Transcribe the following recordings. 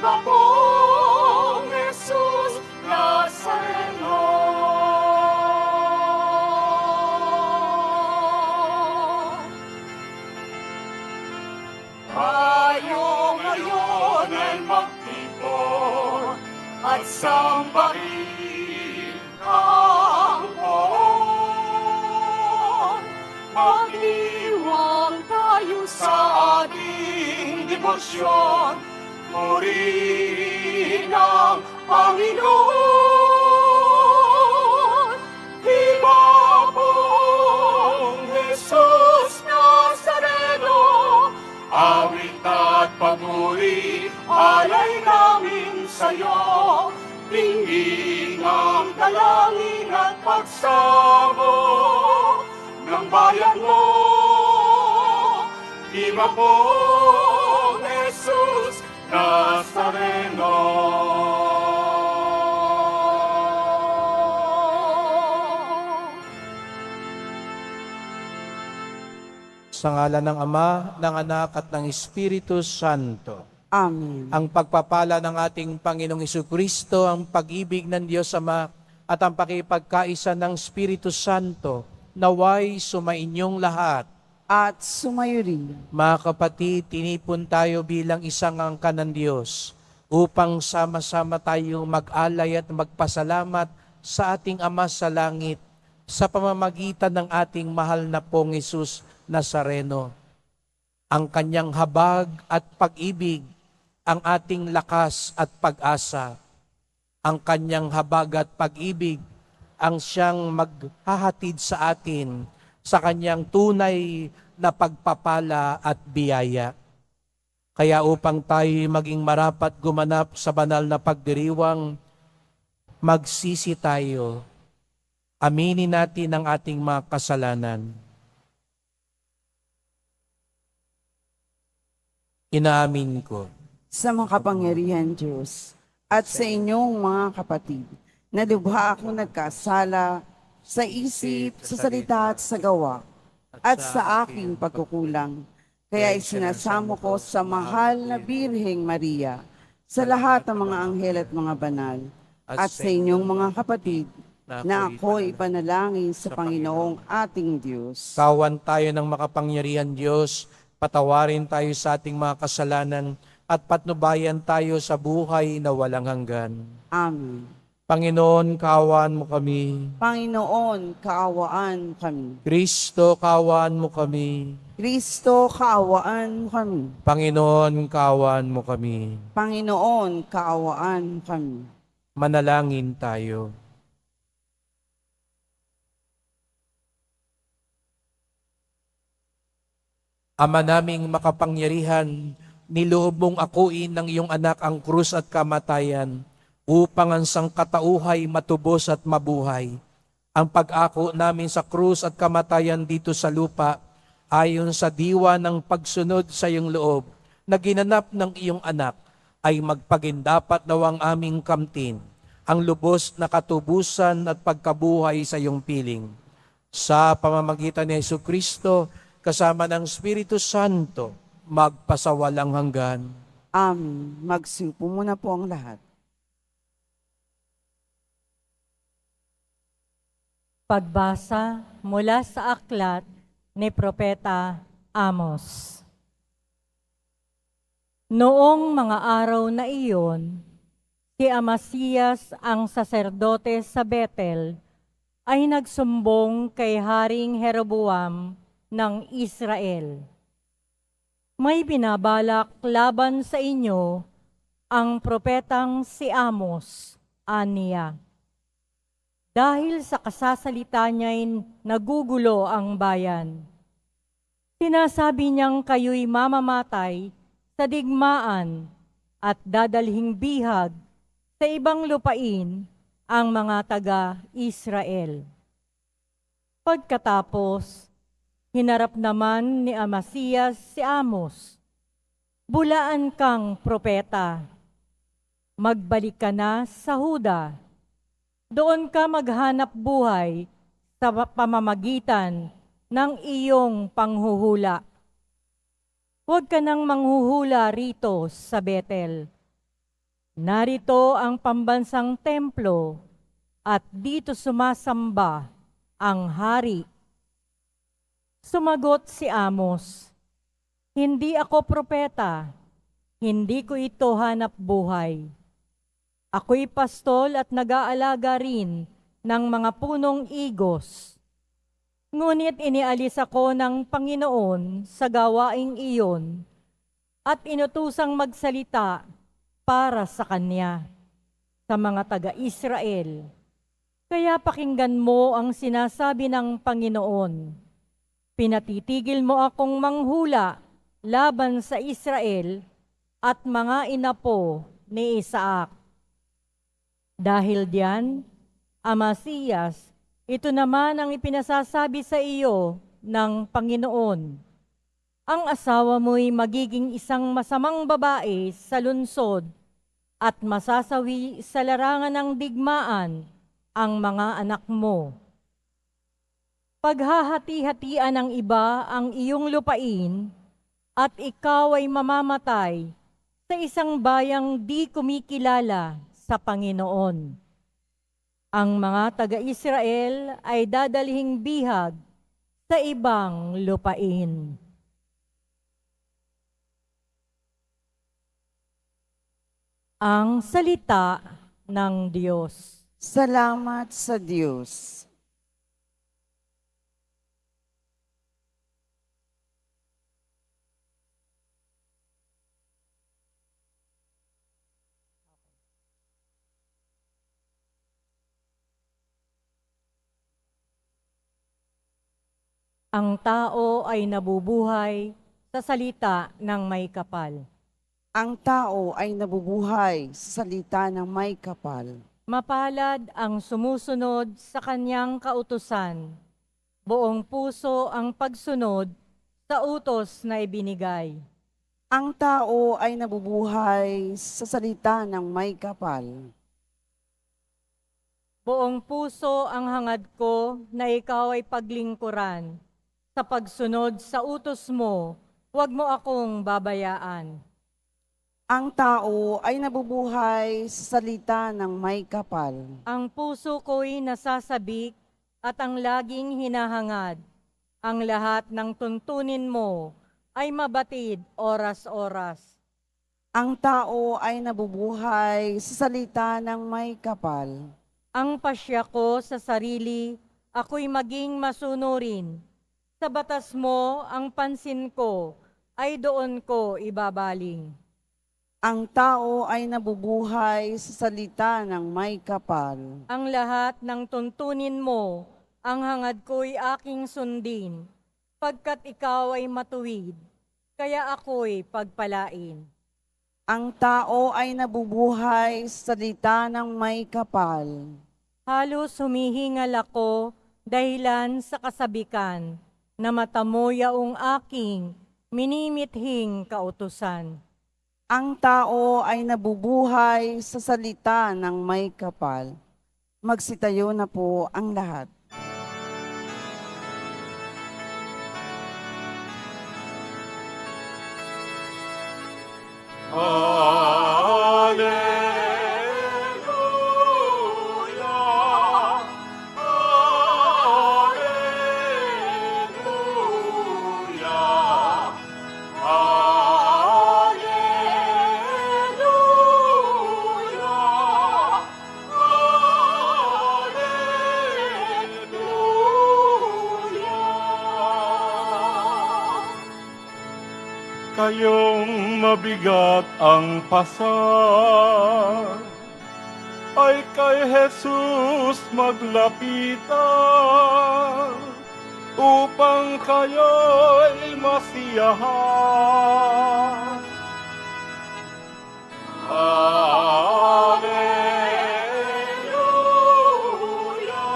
Viva pong Jesus Nazareno. Tayo ngayon ay magtipon at sambahin ang Poon. Mag-iwang tayo sa ating debosyon, purihin ang Panginoon. Viva pong Jesus Nazareno, awit at papuri, alay namin sa'yo. Tingin ang dalangin at pagsamo ng bayan mo. Viva pong Jesus Nazareno. Sa ngalan ng Ama, ng Anak at ng Espiritu Santo. Amen. Ang pagpapala ng ating Panginoong Jesucristo, ang pag-ibig ng Diyos Ama at ang pakipagkaisa ng Espiritu Santo naway sumainyong lahat. At sumayo rin. Mga kapatid, tinipon tayo bilang isang angkan ng Diyos upang sama-sama tayo mag-alay at magpasalamat sa ating Ama sa langit sa pamamagitan ng ating mahal na pong Jesus Nazareno. Ang kanyang habag at pag-ibig, ang ating lakas at pag-asa. Ang kanyang habag at pag-ibig, ang siyang maghahatid sa atin sa kanyang tunay na pagpapala at biyaya. Kaya upang tayo maging marapat gumanap sa banal na pagdiriwang, magsisi tayo. Aminin natin ang ating mga kasalanan. Inaamin ko Sa makapangyarihan Diyos at sa inyong mga kapatid, na lubha ako nagkasala sa isip, sa salita at sa gawa, at sa aking pagkukulang. Kaya isinasamo ko sa mahal na Birheng Maria, sa lahat ng mga anghel at mga banal, at sa inyong mga kapatid, na ako ipanalangin sa Panginoong ating Diyos. kawan tayo ng makapangyarihan Diyos, patawarin tayo sa ating mga kasalanan at patnubayan tayo sa buhay na walang hanggan. Amen. Panginoon, kaawaan mo kami. Panginoon, kaawaan kami. Kristo, kaawaan mo kami. Kristo, kaawaan kami. Panginoon, kaawaan mo kami. Panginoon, kaawaan kami. Manalangin tayo. Ama naming makapangyarihan, niloob mong akuin ng iyong anak ang krus at kamatayan upang ang sangkatauhay matubos at mabuhay. Ang pag-ako namin sa krus at kamatayan dito sa lupa ayon sa diwa ng pagsunod sa iyong loob na ginanap ng iyong anak ay magpagindapat nawang aming kamtin ang lubos na katubusan at pagkabuhay sa iyong piling. Sa pamamagitan ni Jesucristo, kasama ng Espiritu Santo, magpasawalang hanggan. Amen. Magsiupo muna po ang lahat. Pagbasa mula sa aklat ni Propeta Amos. Noong mga araw na iyon, si Amasias ang saserdote sa Betel ay nagsumbong kay Haring Jeroboam ng Israel. May binabalak laban sa inyo ang propetang si Amos, aniya. Dahil sa kasasalita niya'y nagugulo ang bayan. Sinasabi niyang kayo'y mamamatay sa digmaan at dadalhing bihag sa ibang lupain ang mga taga-Israel. Pagkatapos, hinarap naman ni Amasias si Amos. Bulaan kang propeta. Magbalik ka na sa Huda. Doon ka maghanap buhay sa pamamagitan ng iyong panghuhula. Huwag ka nang manghuhula rito sa Betel, Narito ang pambansang templo at dito sumasamba ang hari. Sumagot si Amos, "Hindi ako propeta, hindi ko ito hanap buhay. Ako'y pastol at nag-aalaga rin ng mga punong igos. Ngunit inialis ako ng Panginoon sa gawaing iyon at inutusang magsalita para sa Kanya, sa mga taga-Israel. Kaya pakinggan mo ang sinasabi ng Panginoon. Pinatitigil mo akong manghula laban sa Israel at mga inapo ni Isaac. Dahil diyan, Amasiyas, ito naman ang ipinasasabi sa iyo ng Panginoon. Ang asawa mo'y magiging isang masamang babae sa lungsod at masasawi sa larangan ng digmaan ang mga anak mo. Paghahati-hatian ng iba ang iyong lupain at ikaw ay mamamatay sa isang bayang di kumikilala sa Panginoon. Ang mga taga-Israel ay dadalhing bihag sa ibang lupain." Ang salita ng Diyos. Salamat sa Diyos. Ang tao ay nabubuhay sa salita ng may kapal. Ang tao ay nabubuhay sa salita ng may kapal. Mapalad ang sumusunod sa kanyang kautusan. Buong puso ang pagsunod sa utos na ibinigay. Ang tao ay nabubuhay sa salita ng may kapal. Buong puso ang hangad ko na ikaw ay paglingkuran. Sa pagsunod sa utos mo, huwag mo akong babayaan. Ang tao ay nabubuhay sa salita ng may kapal. Ang puso ko'y nasasabik at ang laging hinahangad. Ang lahat ng tuntunin mo ay mabatid oras-oras. Ang tao ay nabubuhay sa salita ng may kapal. Ang pasya ko sa sarili, ako'y maging masunurin. Sa batas mo, ang pansin ko ay doon ko ibabaling. Ang tao ay nabubuhay sa salita ng may kapal. Ang lahat ng tuntunin mo, ang hangad ko'y aking sundin, pagkat ikaw ay matuwid, kaya ako'y pagpalain. Ang tao ay nabubuhay sa salita ng may kapal. Halos humihingal ako dahilan sa kasabikan, na mata mo yaong aking minimithing kautusan. Ang tao ay nabubuhay sa salita ng may kapal. Magsitayo na po ang lahat. Alleluia, alleluia, alleluia, alleluia. Kayong mabigat ang pasar, ay kay Jesus maglapitan, upang kayo'y masiyahan. Alleluia, alleluia,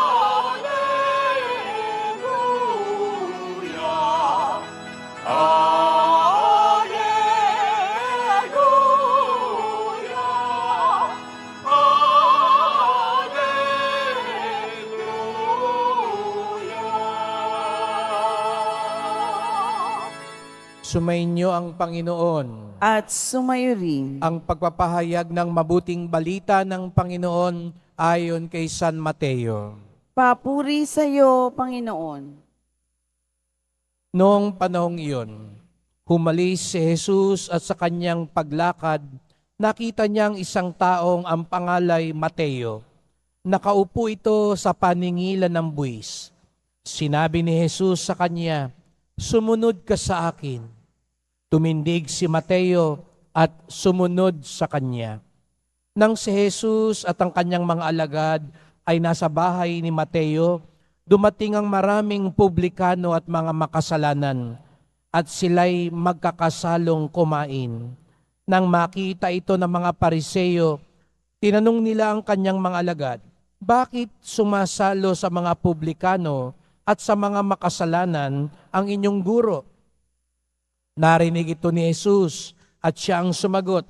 alleluia, alleluia. Sumainyo ang Panginoon. At sumayo rin. Ang pagpapahayag ng mabuting balita ng Panginoon ayon kay San Mateo. Papuri sa iyo, Panginoon. Noong panahong iyon, humalis si Jesus at sa kanyang paglakad, nakita niyang isang taong ang pangalay Mateo. Nakaupo ito sa paningilan ng buwis. Sinabi ni Jesus sa kanya, "Sumunod ka sa akin." Tumindig si Mateo at sumunod sa kanya. Nang si Jesus at ang kanyang mga alagad ay nasa bahay ni Mateo, dumating ang maraming publikano at mga makasalanan at sila'y magkakasalong kumain. Nang makita ito ng mga Pariseo, tinanong nila ang kanyang mga alagad, "Bakit sumasalo sa mga publikano at sa mga makasalanan ang inyong guro?" Narinig ito ni Jesus at siya ang sumagot,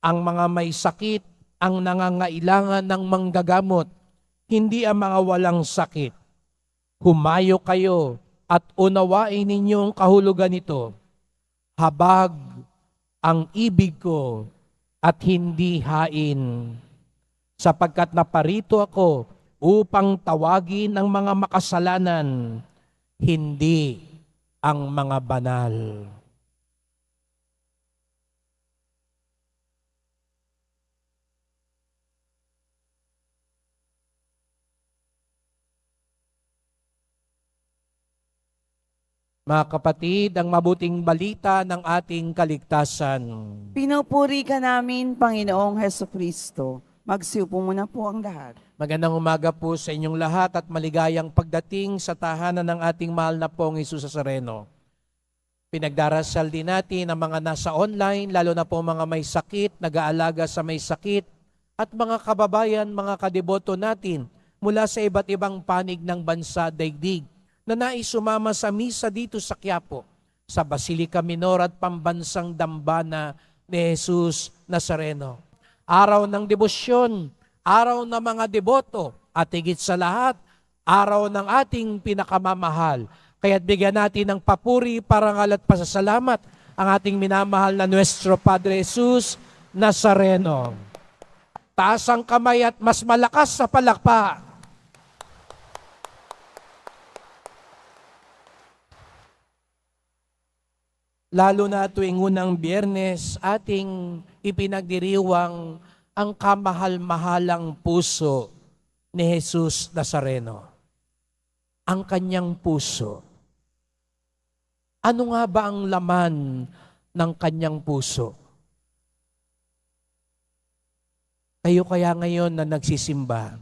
"Ang mga may sakit ang nangangailangan ng manggagamot, hindi ang mga walang sakit. Humayo kayo at unawain ninyo ang kahulugan nito. Habag ang ibig ko at hindi hain. Sapagkat naparito ako upang tawagin ang mga makasalanan, hindi ang mga banal." Mga kapatid, ang mabuting balita ng ating kaligtasan. Pinupuri ka namin, Panginoong Heso Kristo. Magsiupo muna po ang lahat. Magandang umaga po sa inyong lahat at maligayang pagdating sa tahanan ng ating mahal na pong Jesus Nazareno. Pinagdarasal din natin ang mga nasa online, lalo na po mga may sakit, nag-aalaga sa may sakit, at mga kababayan, mga kadeboto natin mula sa iba't ibang panig ng bansa daigdig na nais sumama sa misa dito sa Quiapo, sa Basilica Minor at Pambansang Dambana ni Jesus Nazareno. Araw ng debosyon, araw ng mga deboto, at higit sa lahat, araw ng ating pinakamamahal. Kaya't bigyan natin ng papuri, parangal at pasasalamat ang ating minamahal na Nuestro Padre Jesus Nazareno. Taas ang kamay at mas malakas sa palakpak. Lalo na tuwing unang Biyernes, ating ipinagdiriwang ang kamahal-mahalang puso ni Jesus Nazareno. Ang kanyang puso. Ano nga ba ang laman ng kanyang puso? Kayo kaya ngayon na nagsisimba,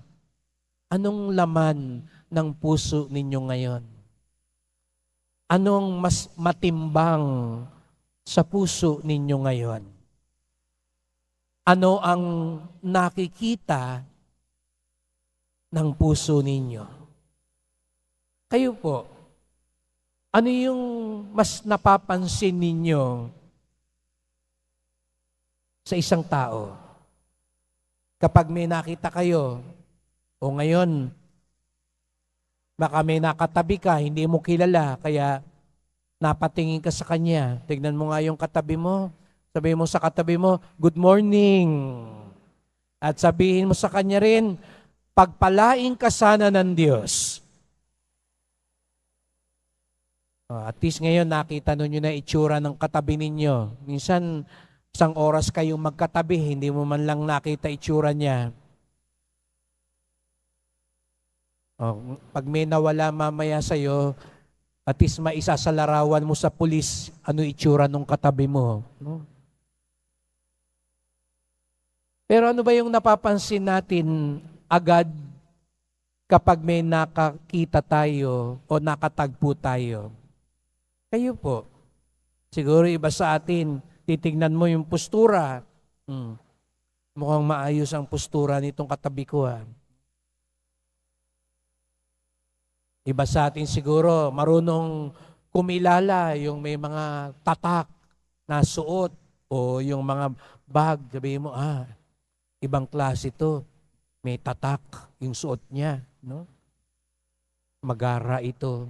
anong laman ng puso ninyo ngayon? Anong mas matimbang sa puso ninyo ngayon? Ano ang nakikita ng puso ninyo? Kayo po, ano yung mas napapansin ninyo sa isang tao? Kapag may nakita kayo, o ngayon, baka may nakatabi ka, hindi mo kilala, kaya napatingin ka sa kanya. Tignan mo nga yung katabi mo. Sabihin mo sa katabi mo, "Good morning." At sabihin mo sa kanya rin, "Pagpalain ka sana ng Diyos." At least ngayon nakita ninyo na itsura ng katabi ninyo. Minsan, isang oras kayong magkatabi, hindi mo man lang nakita itsura niya. Pag may nawala mamaya sa'yo, at least maisasalarawan mo sa pulis ano itsura nung katabi mo. No? Pero ano ba yung napapansin natin agad kapag may nakakita tayo o nakatagpo tayo? Kayo po. Siguro iba sa atin, titignan mo yung postura. Mukhang maayos ang postura nitong katabi ko. Iba sa atin siguro, marunong kumilala yung may mga tatak na suot o yung mga bag. Sabihin mo, ibang klase to. May tatak yung suot niya. No? Magara ito.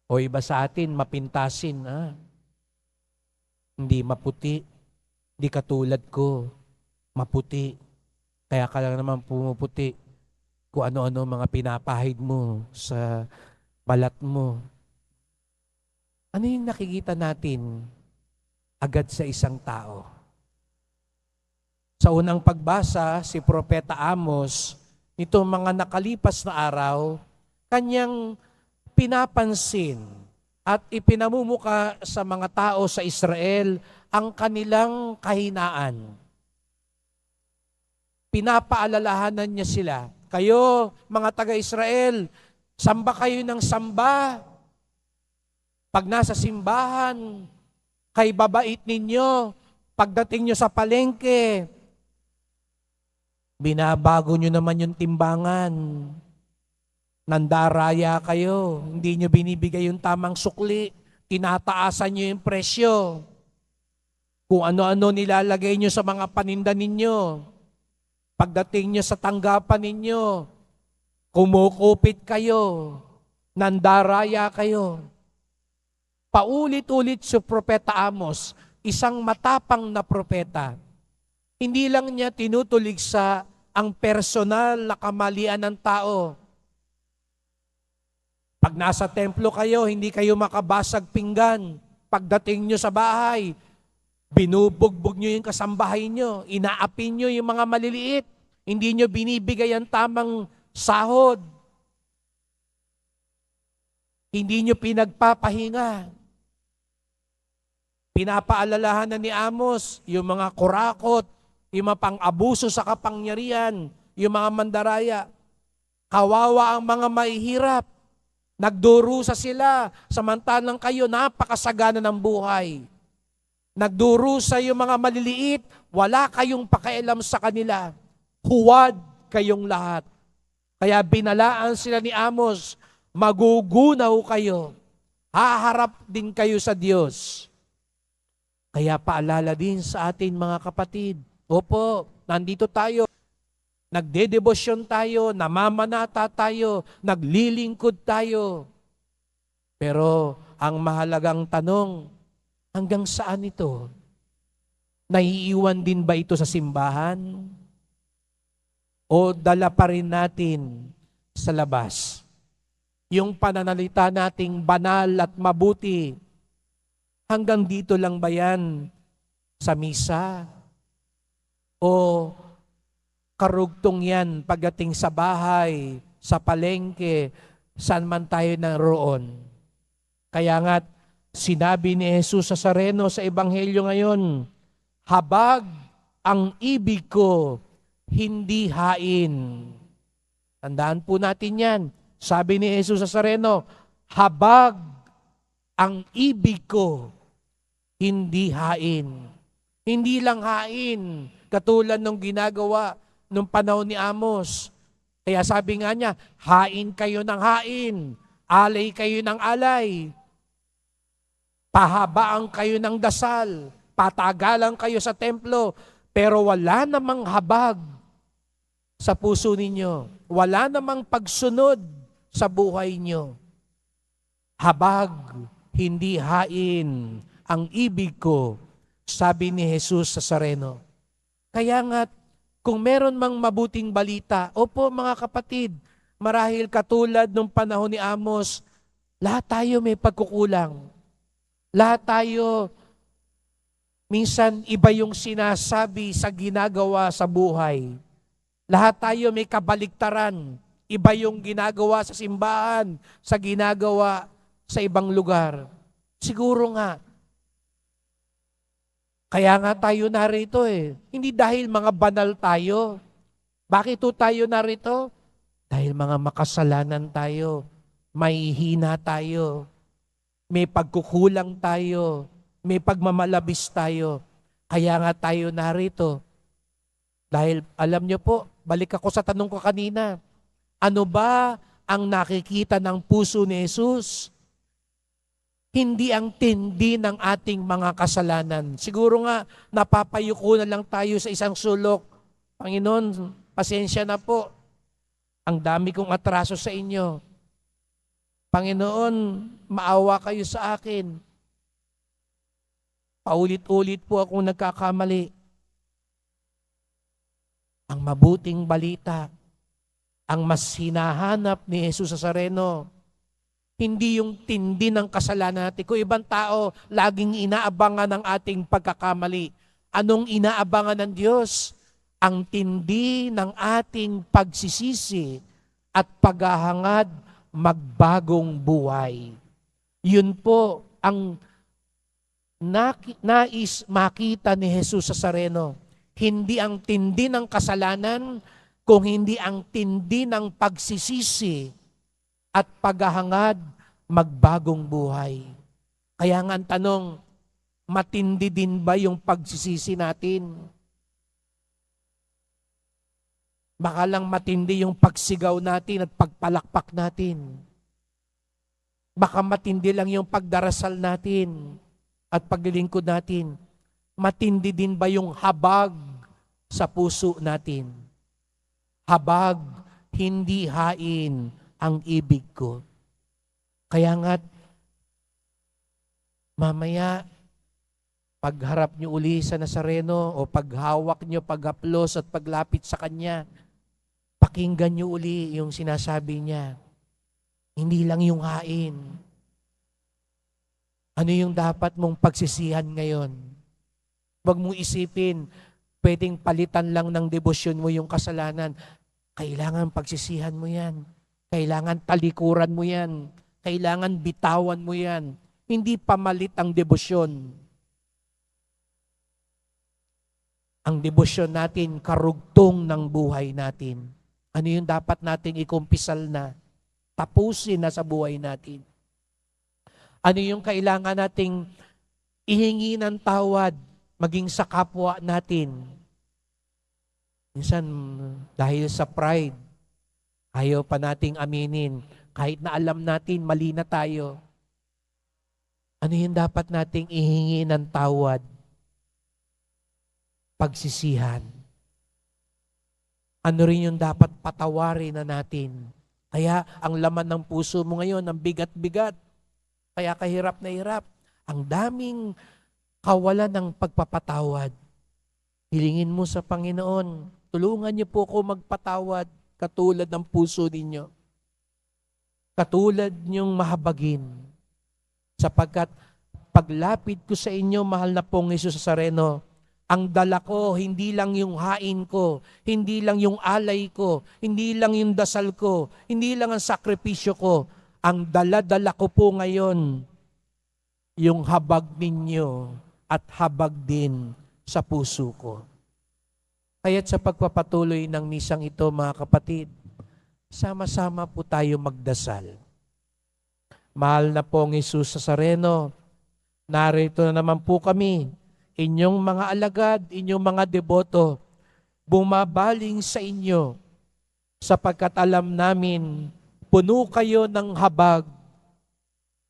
O iba sa atin, mapintasin. Hindi maputi. Hindi katulad ko. Maputi. Kaya ka lang naman pumuputi. Kung ano-ano mga pinapahid mo sa balat mo. Ano yung nakikita natin agad sa isang tao? Sa unang pagbasa, si Propeta Amos, nitong mga nakalipas na araw, kanyang pinapansin at ipinamumuka sa mga tao sa Israel ang kanilang kahinaan. Pinapaalalahanan niya sila, kayo mga taga-Israel, samba kayo ng samba. Pag nasa simbahan, kay babait ninyo, pagdating nyo sa palengke, binabago nyo naman yung timbangan. Nandaraya kayo, hindi nyo binibigay yung tamang sukli, tinataasan nyo yung presyo. Kung ano-ano nilalagay nyo sa mga paninda ninyo, pagdating nyo sa tanggapan ninyo, kumukupit kayo, nandaraya kayo. Paulit-ulit si Propeta Amos, isang matapang na propeta. Hindi lang niya tinutulig sa ang personal na kamalian ng tao. Pag nasa templo kayo, hindi kayo makabasag pinggan. Pagdating nyo sa bahay, binubugbog nyo yung kasambahay nyo, inaapin nyo yung mga maliliit, hindi nyo binibigay ang tamang sahod. Hindi nyo pinagpapahinga. Pinapaalalahanan ni Amos yung mga kurakot, yung mga pang-abuso sa kapangyarihan, yung mga mandaraya. Kawawa ang mga mahihirap. Nagdurusa sila, samantalang kayo napakasagana ng buhay. Nagdurusa yung mga maliliit, wala kayong pakialam sa kanila. Huwad kayong lahat. Kaya binalaan sila ni Amos, magugunaw kayo. Haharap din kayo sa Diyos. Kaya paalala din sa atin mga kapatid, opo, nandito tayo, nagdedebosyon tayo, namamanata tayo, naglilingkod tayo. Pero ang mahalagang tanong, hanggang saan ito? Naiiwan din ba ito sa simbahan? O dala pa rin natin sa labas? Yung pananalita nating banal at mabuti, hanggang dito lang ba yan sa misa? O karugtong yan pagdating sa bahay, sa palengke, saan man tayo naroon? Kaya nga, sinabi ni Jesus sa Nazareno sa Ebanghelyo ngayon, habag ang ibig ko, hindi hain. Tandaan po natin yan. Sabi ni Jesus sa Nazareno, habag ang ibig ko, hindi hain. Hindi lang hain, katulad nung ginagawa nung panahon ni Amos. Kaya sabi nga niya, hain kayo ng hain, alay kayo ng alay, pahabaan kayo ng dasal, patagalan kayo sa templo, pero wala namang habag sa puso ninyo. Wala namang pagsunod sa buhay nyo. Habag, hindi hain ang ibig ko, sabi ni Jesus sa Nazareno. Kaya nga, kung meron mang mabuting balita, opo mga kapatid, marahil katulad nung panahon ni Amos, lahat tayo may pagkukulang. Lahat tayo, minsan iba yung sinasabi sa ginagawa sa buhay. Lahat tayo may kabaliktaran. Iba yung ginagawa sa simbahan, sa ginagawa sa ibang lugar. Siguro nga, kaya nga tayo narito Hindi dahil mga banal tayo. Bakit tayo narito? Dahil mga makasalanan tayo, may hina tayo, may pagkukulang tayo, may pagmamalabis tayo. Kaya nga tayo narito. Dahil alam nyo po, balik ako sa tanong ko kanina, ano ba ang nakikita ng puso ni Jesus? Hindi ang tindi ng ating mga kasalanan. Siguro nga, napapayuko na lang tayo sa isang sulok. Panginoon, pasensya na po. Ang dami kong atraso sa inyo. Panginoon, maawa kayo sa akin. Paulit-ulit po akong nagkakamali. Ang mabuting balita, ang mas hinahanap ni Jesus Nazareno, hindi yung tindi ng kasalanan natin. Kung ibang tao, laging inaabangan ng ating pagkakamali. Anong inaabangan ng Diyos? Ang tindi ng ating pagsisisi at paghahangad magbagong buhay. Yun po ang nais makita ni Jesus Nazareno. Hindi ang tindi ng kasalanan, kung hindi ang tindi ng pagsisisi at paghahangad magbagong buhay. Kaya nga ang tanong, matindi din ba yung pagsisisi natin? Baka lang matindi yung pagsigaw natin at pagpalakpak natin. Baka matindi lang yung pagdarasal natin at paglilingkod natin. Matindi din ba yung habag sa puso natin? Habag, hindi hain ang ibig ko. Kaya nga, mamaya, pagharap nyo uli sa Nazareno o paghawak nyo, paghaplos at paglapit sa Kanya, pakinggan nyo uli yung sinasabi niya. Hindi lang yung hain. Ano yung dapat mong pagsisihan ngayon? Huwag mong isipin, pwedeng palitan lang ng debosyon mo yung kasalanan. Kailangan pagsisihan mo yan. Kailangan talikuran mo yan. Kailangan bitawan mo yan. Hindi pamalit ang debosyon. Ang debosyon natin, karugtong ng buhay natin. Ano yung dapat nating ikumpisal na? Tapusin na sa buhay natin. Ano yung kailangan nating ihingi ng tawad, maging sa kapwa natin? Minsan, dahil sa pride, ayaw pa nating aminin. Kahit na alam natin, mali na tayo. Ano yung dapat nating ihingi ng tawad? Pagsisihan. Ano rin yung dapat patawarin na natin? Kaya ang laman ng puso mo ngayon, ang bigat-bigat. Kaya kahirap na hirap. Ang daming kawalan ng pagpapatawad. Hilingin mo sa Panginoon, tulungan niyo po ako magpatawad katulad ng puso ninyo. Katulad niyong mahabagin. Sapagkat paglapit ko sa inyo, mahal na pong Jesus Nazareno, ang dala ko, hindi lang yung hain ko, hindi lang yung alay ko, hindi lang yung dasal ko, hindi lang ang sakripisyo ko. Ang dala-dala ko po ngayon, yung habag ninyo at habag din sa puso ko. Kaya't sa pagpapatuloy ng misang ito, mga kapatid, sama-sama po tayo magdasal. Mahal na pong Jesus Nazareno, narito na naman po kami, inyong mga alagad, inyong mga deboto, bumabaling sa inyo, sapagkat alam namin, puno kayo ng habag,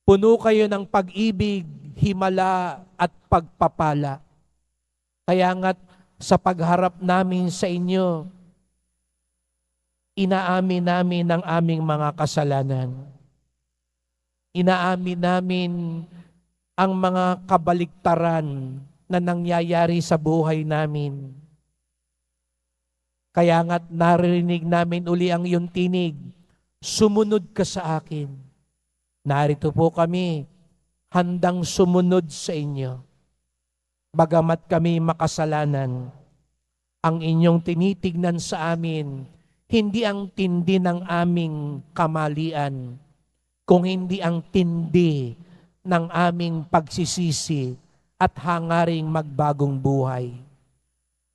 puno kayo ng pag-ibig, himala at pagpapala. Kaya nga't sa pagharap namin sa inyo, inaamin namin ang aming mga kasalanan. Inaamin namin ang mga kabaligtaran na nangyayari sa buhay namin. Kaya nga't narinig namin uli ang iyong tinig, sumunod ka sa akin. Narito po kami, handang sumunod sa inyo. Bagamat kami makasalanan, ang inyong tinitignan sa amin, hindi ang tindi ng aming kamalian, kung hindi ang tindi ng aming pagsisisi at hangaring magbagong buhay.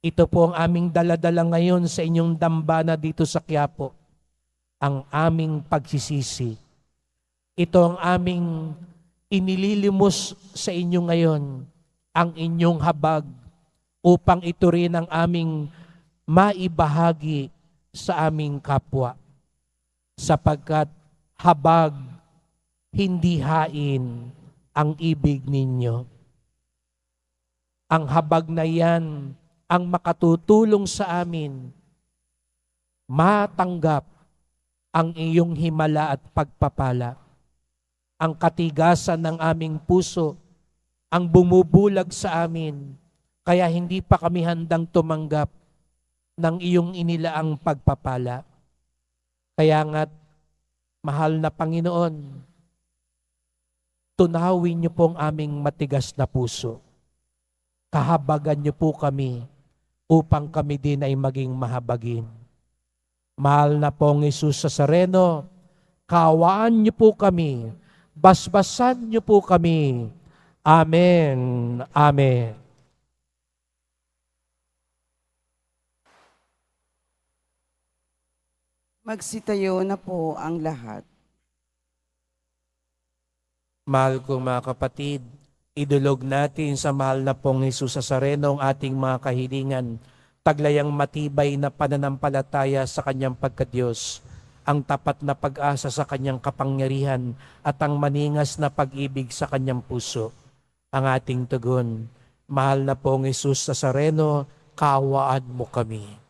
Ito po ang aming daladala ngayon sa inyong dambana dito sa Quiapo, ang aming pagsisisi. Ito ang aming inililimos sa inyo ngayon, ang inyong habag, upang ito rin ang aming maibahagi sa aming kapwa. Sapagkat habag, hindi hain ang ibig ninyo. Ang habag na yan ang makatutulong sa amin matanggap ang iyong himala at pagpapala. Ang katigasan ng aming puso ang bumubulag sa amin, kaya hindi pa kami handang tumanggap ng iyong inilaang pagpapala. Kaya nga't, mahal na Panginoon, tunawin niyo po ang aming matigas na puso. Kahabagan niyo po kami upang kami din ay maging mahabagin. Mahal na pong Jesus Nazareno, kaawaan niyo po kami, basbasan niyo po kami. Amen. Amen. Magsitayo na po ang lahat. Mahal kong mga kapatid, idulog natin sa mahal na pong Jesus Nazareno ang ating mga kahilingan, taglayang matibay na pananampalataya sa kanyang pagkadiyos, ang tapat na pag-asa sa kanyang kapangyarihan at ang maningas na pag-ibig sa kanyang puso. Ang ating tugon, mahal na pong Jesus Nazareno, kaawaan mo kami.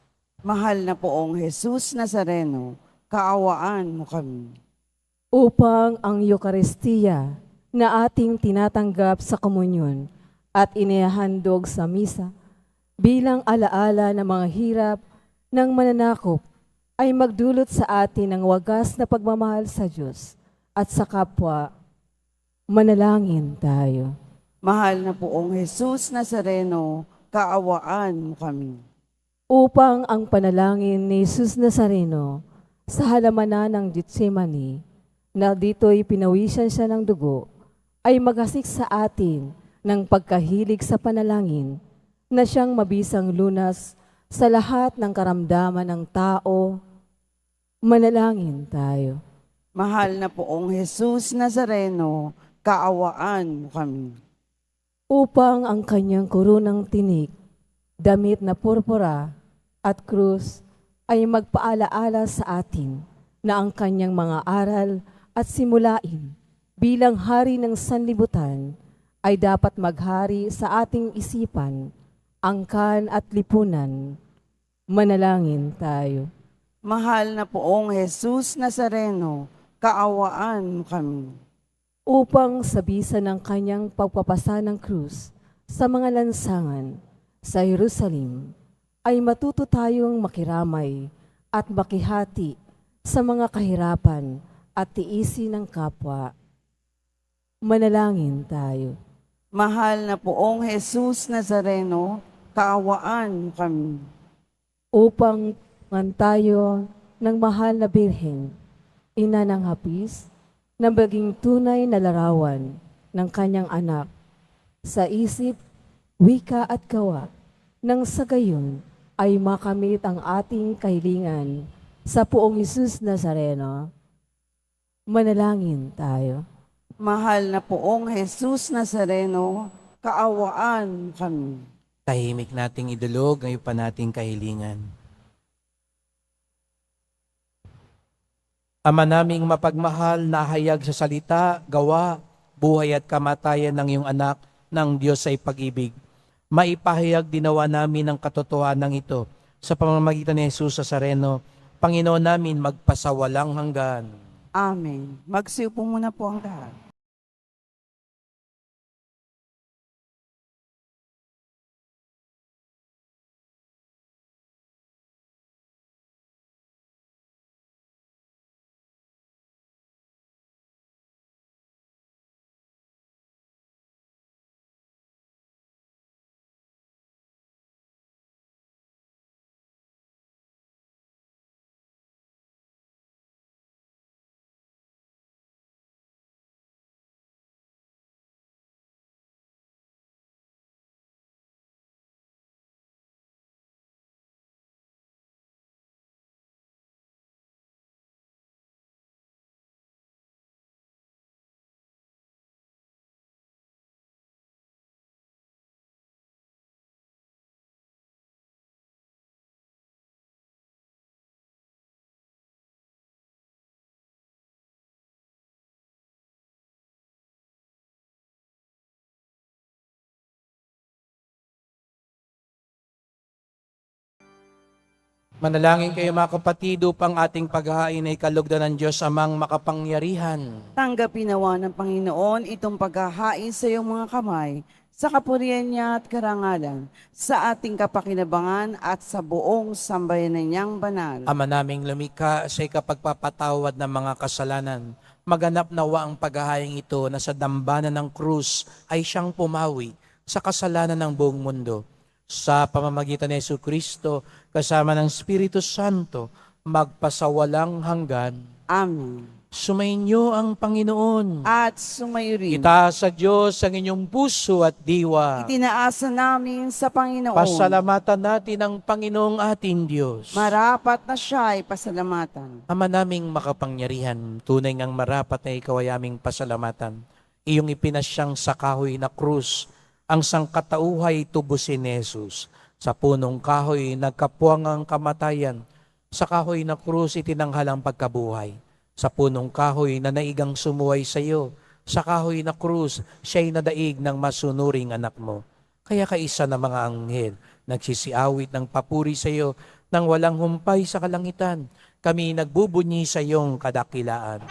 Mahal na poong Jesus Nazareno, kaawaan mo kami. Upang ang Eukaristiya na ating tinatanggap sa komunyon at inihahandog sa misa bilang alaala ng mga hirap ng mananakop ay magdulot sa atin ng wagas na pagmamahal sa Diyos at sa kapwa. Manalangin tayo. Mahal na poong Jesus Nazareno, kaawaan mo kami. Upang ang panalangin ni Jesus Nazareno sa halamanan ng Getsemani, na dito'y pinawisan siya ng dugo, ay maghasik sa atin ng pagkahilig sa panalangin na siyang mabisang lunas sa lahat ng karamdaman ng tao. Manalangin tayo. Mahal na poong Jesus Nazareno, kaawaan mo kami. Upang ang kanyang kurunang tinik, damit na purpura at krus ay magpaalaala sa atin na ang kanyang mga aral at simulain bilang hari ng sanlibutan ay dapat maghari sa ating isipan, angkan at lipunan. Manalangin tayo. Mahal na poong Jesus Nazareno, kaawaan mo kami. Upang sa bisa ng kanyang pagpapasa ng krus sa mga lansangan sa Jerusalem, ay matuto tayong makiramay at makihati sa mga kahirapan at tiisin ng kapwa. Manalangin tayo. Mahal na poong Jesus Nazareno, kaawaan mo kami. Upang tayo ng mahal na Birhen, ina ng hapis, na maging tunay na larawan ng kanyang anak sa isip, wika at gawa, nang sa gayon ay makamit ang ating kahilingan sa poong Jesus Nazareno. Manalangin tayo. Mahal na poong Jesus Nazareno, kaawaan mo kami. Tahimik nating idulog ngayon pa nating kahilingan. Ama naming mapagmahal, nahayag sa salita, gawa, buhay at kamatayan ng iyong anak ng Diyos ay pag-ibig. Maipahayag dinawa namin ang katotohanan ito sa pamamagitan ni Jesus Nazareno, Panginoon namin magpasawalang hanggan. Amen. Magsiupo muna po ang lahat. Manalangin kayo mga kapatid upang ating paghahain ay kalugdan ng Diyos amang makapangyarihan. Tanggapin nawa ng Panginoon itong paghahain sa iyong mga kamay, sa kapurihan niya at karangalan, sa ating kapakinabangan at sa buong sambayanan niyang banal. Ama naming lumikha sa ikapagpapatawad ng mga kasalanan, maganap nawa ang paghahain ito na sa dambana ng krus ay siyang pumawi sa kasalanan ng buong mundo. Sa pamamagitan ni Jesucristo, kasama ng Espiritu Santo, magpasawalang hanggan. Amen. Sumainyo ang Panginoon. At sumayo rin. Itaas sa Diyos ang inyong puso at diwa. Itinaasa namin sa Panginoon. Pasalamatan natin ang Panginoong ating Diyos. Marapat na siya ay pasalamatan. Ama naming makapangyarihan, tunay ngang marapat na ikaw ay aming pasalamatan. Iyong ipinasyang sa kahoy na krus, ang sangkatauhay tubusin ni Jesus. Sa punong kahoy, nagkapuwang ang kamatayan. Sa kahoy na krus, itinanghal ang pagkabuhay. Sa punong kahoy na naigang sumuway sa iyo, sa kahoy na krus, siya'y nadaig ng masunuring anak mo. Kaya kaisa ng mga anghel, nagsisiawit ng papuri sa iyo, nang walang humpay sa kalangitan. Kami nagbubunyi sa iyong kadakilaan.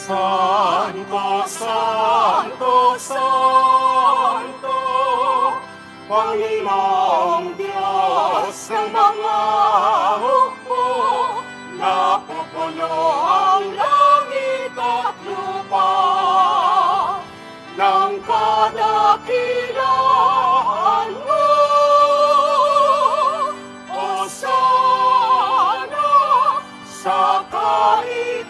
Santo, Santo, Santo, Panginoong Diyos ng mga hukbo, napupuno ang langit at lupa ng kadakilaan mo. Hosana sa kaitaasan,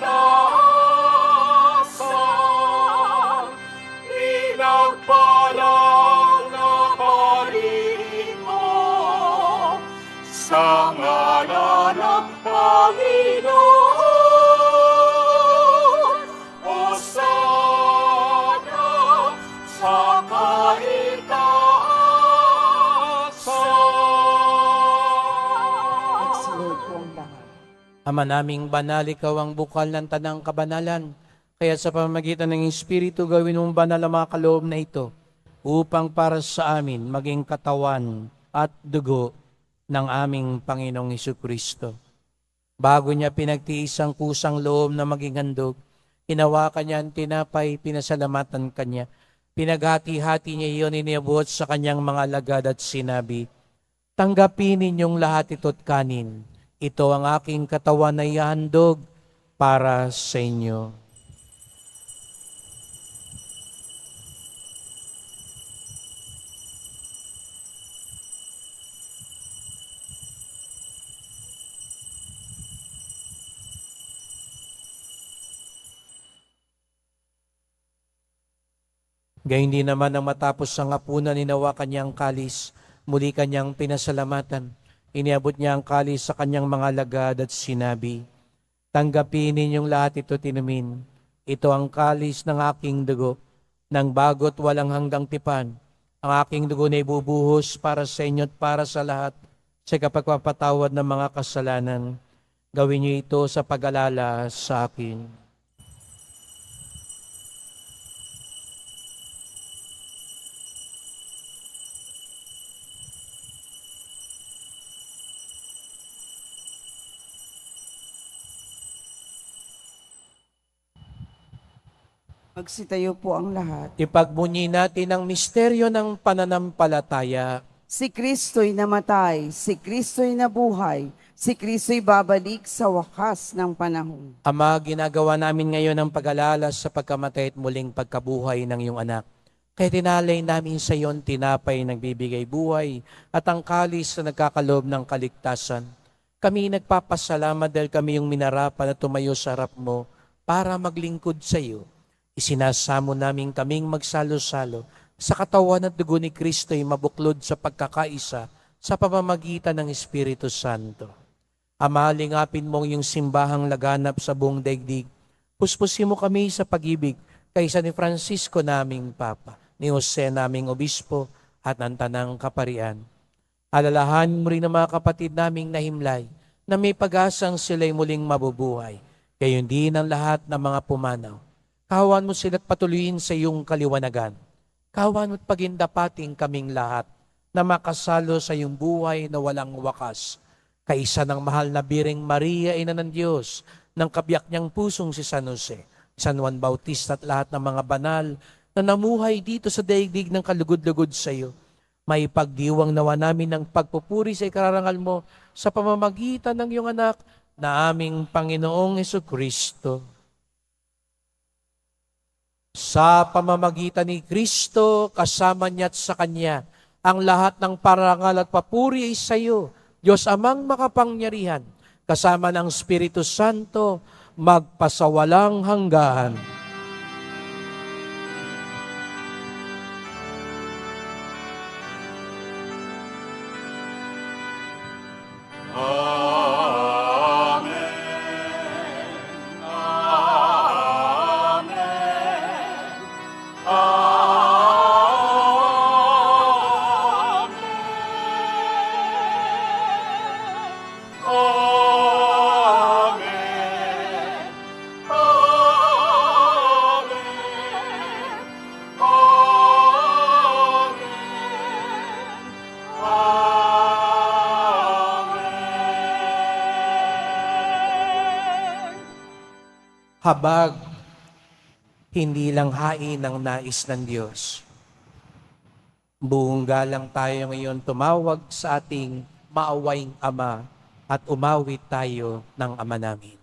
pinagpalang na parito sa ngalan ng Panginoon. Hosana sa kaitaasan. Nagsulod po ang lahat. Ama naming banal, ikaw ang bukal ng tanang kabanalan. Kaya sa pamamagitan ng Espiritu, gawin mong banal ang mga kaloob na ito upang para sa amin maging katawan at dugo ng aming Panginoong Jesucristo. Bago niya pinagtiis ang kusang loob na maging handog, hinawakan niya ang tinapay, pinasalamatan kanya. Pinaghati-hati niya iyon, iniabot sa kanyang mga alagad at sinabi, "Tanggapin ninyong lahat ito't kanin. Ito ang aking katawan na ihahandog para sa inyo." Gayun din naman nang matapos ang hapunan, hinawakan niya ang kalis, muli kanyang pinasalamatan. Iniabot niya ang kalis sa kanyang mga alagad at sinabi, "Tanggapin ninyong lahat ito tinumin. Ito ang kalis ng aking dugo, ng bago't walang hanggang tipan. Ang aking dugo na ibubuhos para sa inyo at para sa lahat sa kapagpapatawad ng mga kasalanan. Gawin niyo ito sa pag-alala sa akin." Magsitayo po ang lahat. Ipagbunyi natin ang misteryo ng pananampalataya. Si Kristo'y namatay, si Kristo'y nabuhay, si Kristo'y babalik sa wakas ng panahon. Ama, ginagawa namin ngayon ang pag-alala sa pagkamatay at muling pagkabuhay ng iyong anak. Kaya tinalay namin sa iyon tinapay nagbibigay buhay at ang kalis na nagkakaloob ng kaligtasan. Kami nagpapasalamat dahil kami yung minarapan at tumayo sa harap mo para maglingkod sa iyo. Isinasamo namin kaming magsalo-salo sa katawan at dugo ni Kristo'y mabuklod sa pagkakaisa sa pamamagitan ng Espiritu Santo. Ama, lingapin mo yung simbahang laganap sa buong daigdig. Puspusin mo kami sa pag-ibig kaysa ni Francisco naming Papa, ni Jose naming Obispo at ng Tanang Kaparian. Alalahan mo rin ang mga kapatid naming nahimlay na may pag-asang sila'y muling mabubuhay. Gayon din ang lahat ng mga pumanaw. Kawan mo sila't patuloyin sa iyong kaliwanagan. Kawan mo't pagindapating kaming lahat na makasalo sa iyong buhay na walang wakas. Kaisa ng mahal na Biring Maria, Ina ng Diyos, ng kabiyak niyang pusong si San Jose, San Juan Bautista at lahat ng mga banal na namuhay dito sa daigdig ng kalugod-lugod sa iyo. May pagdiwang nawa namin ng pagpupuri sa ikararangal mo sa pamamagitan ng iyong anak na aming Panginoong Jesucristo. Sa pamamagitan ni Kristo, kasama niya at sa Kanya, ang lahat ng parangal at papuri ay sa iyo, Diyos Amang makapangyarihan, kasama ng Espiritu Santo, magpasawalang hanggan. Habag, hindi lang hain ang nais ng Diyos. Buong galang tayo ngayon tumawag sa ating maawaing Ama at umawit tayo ng Ama namin.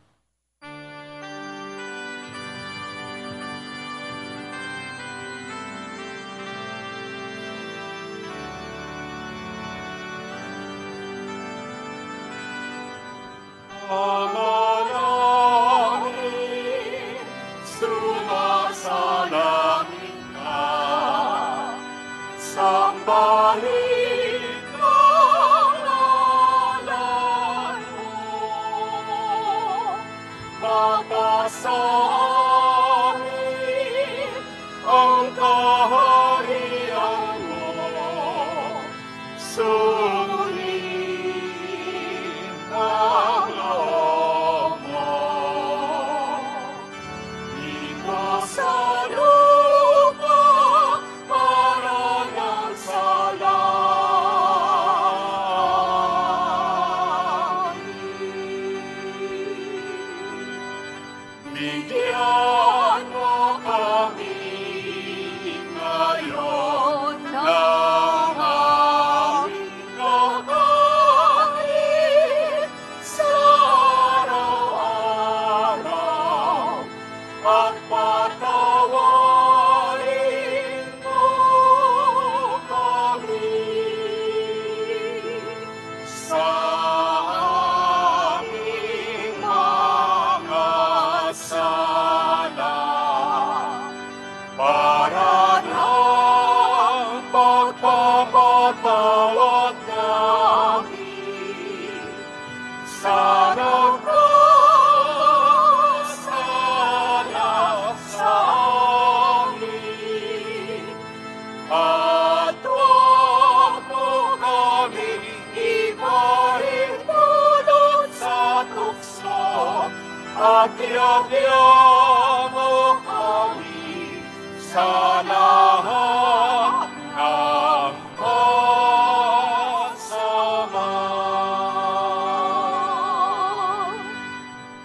Sumasalangit ka, sambahin ang ngalan mo. Mapasahin ang kaharian mo. Suriin ang loob mo. Dito sa lupa para ng salangit. Bigyan mo kami ngayon ng aming kakanin sa araw-araw at patawarin mo kami sa aming mga sala para ng pagpapatawad namin sa nagkasala sa amin. At huwag mo kami ipahintulot sa tukso at iagyan mo kami sa lahat ng masama.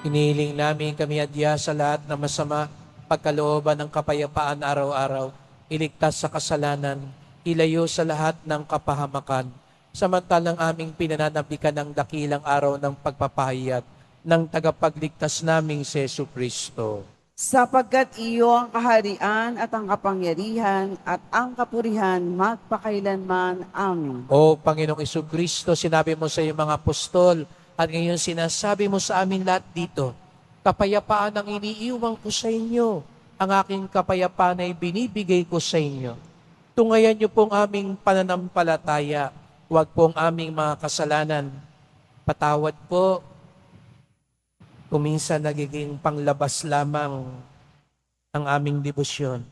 Inihiling namin kami adya sa lahat ng masama, pagkalooban ng kapayapaan araw-araw, iligtas sa kasalanan, ilayo sa lahat ng kapahamakan, samantalang aming pinananabikan ng dakilang araw ng pagpapahayag ng tagapagligtas naming si Jesucristo. Sapagkat iyo ang kaharian at ang kapangyarihan at ang kapurihan magpakailanman. Amen. O Panginoong Jesucristo, sinabi mo sa iyong mga apostol at ngayon sinasabi mo sa amin lahat dito, kapayapaan ang iniiwan ko sa inyo, ang aking kapayapaan ay binibigay ko sa inyo. Tungayan niyo pong aming pananampalataya, huwag pong aming mga kasalanan. Patawad po, kung minsan nagiging panglabas lamang ang aming debosyon.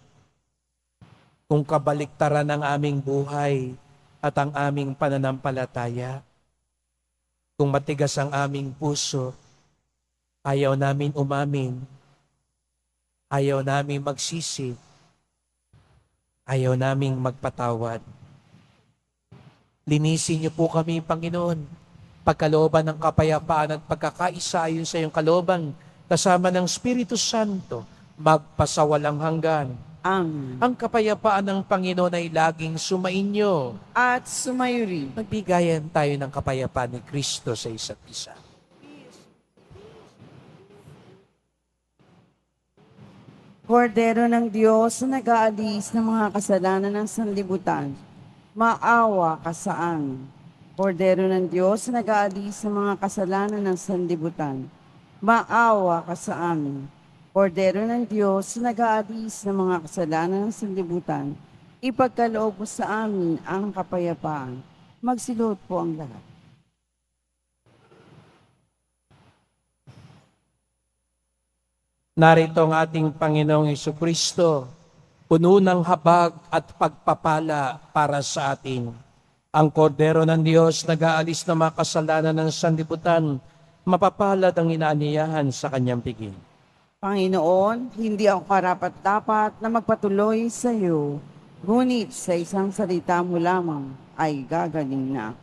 Kung kabaliktaran ang aming buhay at ang aming pananampalataya. Kung matigas ang aming puso, ayaw namin umamin Ayaw naming magsisi. Ayaw naming magpatawad. Linisin niyo po kami, Panginoon. Pagkalooban ng kapayapaan at pagkakaisa ayon sa iyong kalooban, kasama ng Espiritu Santo, magpasawalang hanggan. Amen. Ang kapayapaan ng Panginoon ay laging sumainyo. At sumayo rin. Magbigayan tayo ng kapayapaan ni Kristo sa isa't isa. Kordero ng Diyos na nag-aalis ng mga kasalanan ng sanlibutan, maawa ka sa amin. Kordero ng Diyos na nag-aalis ng mga kasalanan ng sanlibutan, maawa ka sa amin. Kordero ng Diyos na nag-aalis ng mga kasalanan ng sanlibutan, ipagkaloob mo sa amin ang kapayapaan. Magsilot po ang lahat. Narito ang ating Panginoong Jesucristo, puno ng habag at pagpapala para sa atin. Ang Kordero ng Diyos nag-aalis ng mga kasalanan ng sanlibutan, mapapalad ang inaaniyahan sa kanyang piging. Panginoon, hindi ako karapat-dapat na magpatuloy sa iyo, ngunit sa isang salita mo lamang ay gagaling na.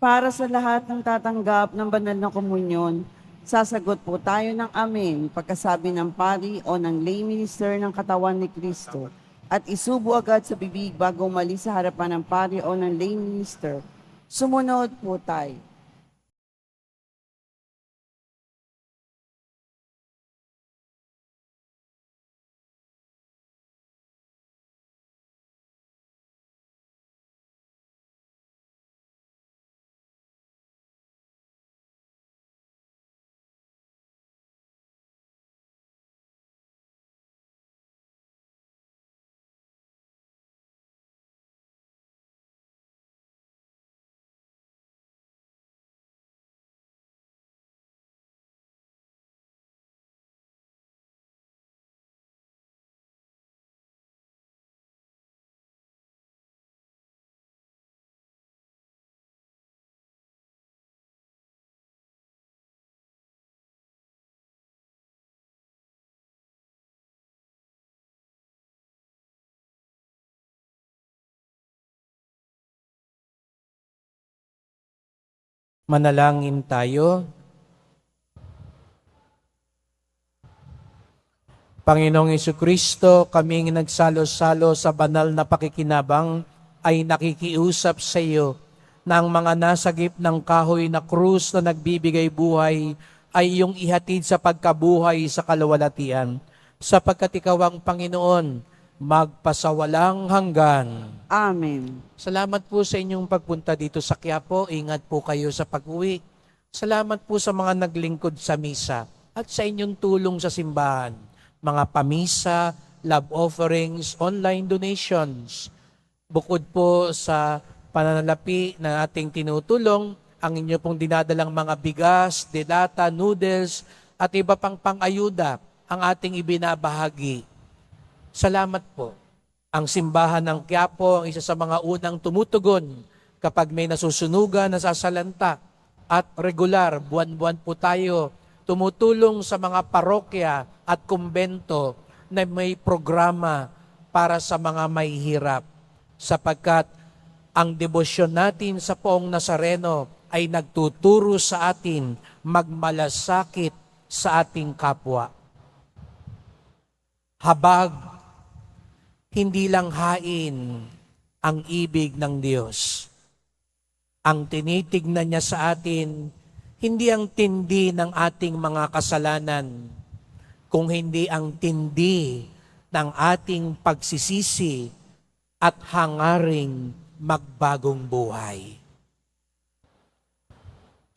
Para sa lahat ng tatanggap ng banal na komunyon, sasagot po tayo ng amen pagkasabi ng pari o ng lay minister ng katawan ni Kristo at isubo agad sa bibig bago umalis sa harapan ng pari o ng lay minister. Sumunod po tayo. Manalangin tayo. Panginoong Jesucristo, kaming nagsalo-salo sa banal na pakikinabang ay nakikiusap sa iyo na ang mga nasagip ng kahoy na krus na nagbibigay buhay ay iyong ihatid sa pagkabuhay sa kalawalatian. Sapagkat ikaw ang Panginoon, magpasawalang hanggan. Amen. Salamat po sa inyong pagpunta dito sa Quiapo. Ingat po kayo sa pag-uwi. Salamat po sa mga naglingkod sa misa at sa inyong tulong sa simbahan. Mga pamisa, love offerings, online donations. Bukod po sa pananalapi na ating tinutulong, ang inyo pong dinadalang mga bigas, delata, noodles, at iba pang pang-ayuda ang ating ibinabahagi. Salamat po. Ang simbahan ng Quiapo ang isa sa mga unang tumutugon kapag may nasusunugan, nasasalanta, at regular, buwan-buwan po tayo tumutulong sa mga parokya at kumbento na may programa para sa mga mahihirap. Sapagkat ang debosyon natin sa Poong Nazareno ay nagtuturo sa atin magmalasakit sa ating kapwa. Habag, hindi lang hain ang ibig ng Diyos. Ang tinitignan niya sa atin, hindi ang tindi ng ating mga kasalanan, kung hindi ang tindi ng ating pagsisisi at hangaring magbagong buhay.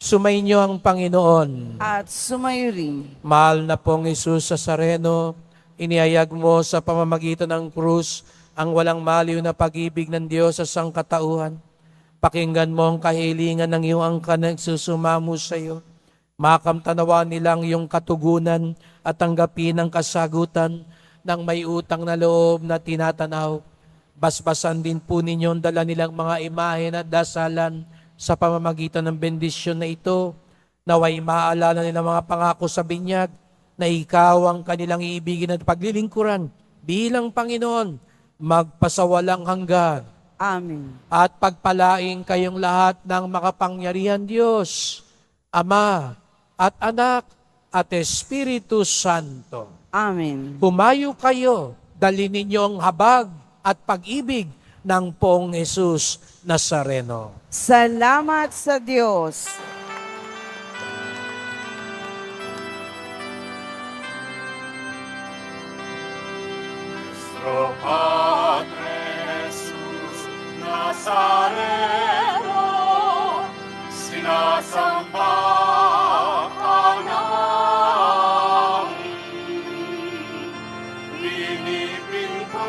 Sumainyo ang Panginoon. At sumayo rin. Mahal na pong Jesus Nazareno, inihayag mo sa pamamagitan ng krus ang walang maliw na pag-ibig ng Diyos sa sangkatauhan. Pakinggan mo ang kahilingan ng iyong angkan na nagsusumamo sa iyo. Makamtanawa nilang iyong katugunan at tanggapin ang kasagutan ng may utang na loob na tinatanaw. Basbasan din po ninyo ang dala nilang mga imahe at dasalan sa pamamagitan ng bendisyon na ito. Naway maalala nilang mga pangako sa binyag na ikaw ang kanilang iibigin at paglilingkuran bilang Panginoon, magpasawalang hanggan. Amen. At pagpalaing kayong lahat ng makapangyarihan Diyos, Ama at Anak at Espiritu Santo. Amen. Humayo kayo, dali ninyo ang habag at pag-ibig ng Poong Jesus Nazareno. Salamat sa Diyos. Nuestro Padre Jesus Nazareno, sinasamba ka namin, pinipinto